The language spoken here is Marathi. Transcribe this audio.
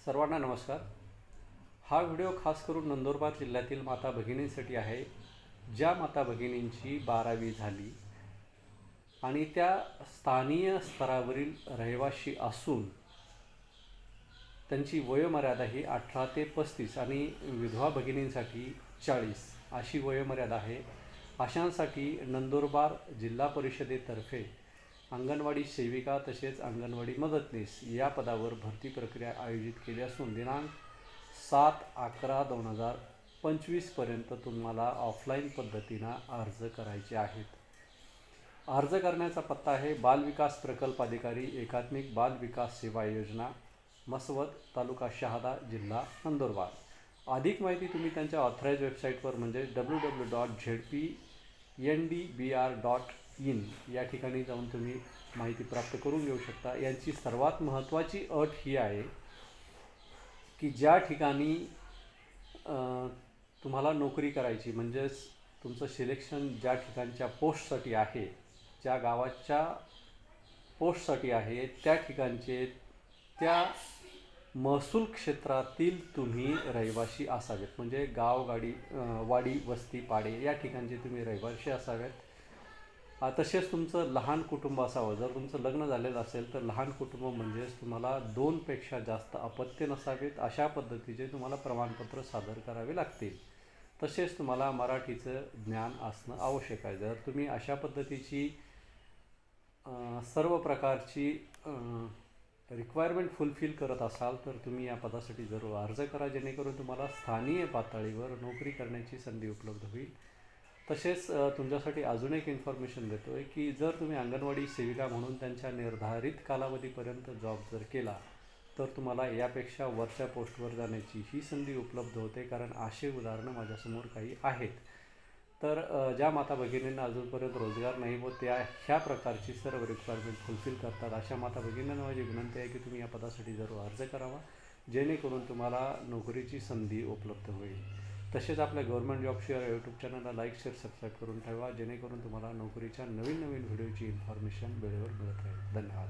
सर्वांना नमस्कार। हा व्हिडिओ खास करून नंदुरबार जिल्ह्यातील माता भगिनींसाठी आहे, ज्या माता भगिनींची 12वी झाली आणि त्या स्थानीय स्तरावरील रहिवासी असून त्यांची वयोमर्यादा ही 18 ते 35 आणि विधवा भगिनींसाठी 40 अशी वयोमर्यादा आहे। अशांसाठी नंदुरबार जिल्हा परिषदेतर्फे अंगणवाडी सेविका तसेच अंगणवाडी मदतनीस या पदावर भरती प्रक्रिया आयोजित केली असून दिनांक 7/11/2025 पर्यंत तुम्हाला ऑफलाईन पद्धतीने अर्ज करायचे आहेत। अर्ज करण्याचा पत्ता आहे बालविकास प्रकल्प अधिकारी एकात्मिक बाल विकास सेवा योजना, मसवद, तालुका शहादा, जिल्हा नंदुरबार। अधिक माहिती तुम्ही त्यांच्या ऑथराईज वेबसाईटवर म्हणजे www.zpndbr.in या ठिकाणी जाऊन तुम्ही माहिती प्राप्त करून घेऊ शकता। यांची सर्वात महत्त्वाची अट ही आहे की ज्या ठिकाणी तुम्हाला नोकरी करायची म्हणजेच तुमचं सिलेक्शन ज्या ठिकाणच्या पोस्टसाठी आहे, ज्या गावाच्या पोस्टसाठी आहे त्या ठिकाणचे त्या महसूल क्षेत्रातील तुम्ही रहिवासी असावेत। म्हणजे गाव गाडी वाडी वस्ती पाडे या ठिकाणचे तुम्ही रहिवासी असावेत। तसेच तुमचं लहान कुटुंब असावं। जर तुमचं लग्न झालेलं असेल तर लहान कुटुंब म्हणजेच तुम्हाला 2 पेक्षा जास्त अपत्य नसावेत अशा पद्धतीचे तुम्हाला प्रमाणपत्र सादर करावे लागतील। तसेच तुम्हाला मराठीचं ज्ञान असणं आवश्यक आहे। जर तुम्ही अशा पद्धतीची सर्व प्रकारची रिक्वायरमेंट फुलफिल करत असाल तर तुम्ही या पदासाठी जरूर अर्ज करा, जेणेकरून तुम्हाला स्थानिक पातळीवर नोकरी करण्याची संधी उपलब्ध होईल। तसेच तुमच्यासाठी अजून एक इन्फॉर्मेशन देतो आहे की जर तुम्ही अंगणवाडी सेविका म्हणून त्यांच्या निर्धारित कालावधीपर्यंत जॉब जर केला तर तुम्हाला यापेक्षा वरच्या पोस्टवर जाण्याची ही संधी उपलब्ध होते। कारण असे उदाहरणं माझ्यासमोर काही आहेत। तर ज्या माता भगिनींना अजूनपर्यंत रोजगार नाही व त्या ह्या प्रकारची सर्व रिक्वायरमेंट फुलफिल करतात अशा माता भगिनींना माझी विनंती आहे की तुम्ही या पदासाठी जरूर अर्ज करावा, जेणेकरून तुम्हाला नोकरीची संधी उपलब्ध होईल। तसेच आपल्या गव्हर्नमेंट जॉबशी यूट्यूब चॅनलला लाईक शेअर सबस्क्राईब करून ठेवा, जेणेकरून तुम्हाला नोकरीच्या नवीन व्हिडिओची इन्फॉर्मेशन वेळेवर मिळत राहील। धन्यवाद।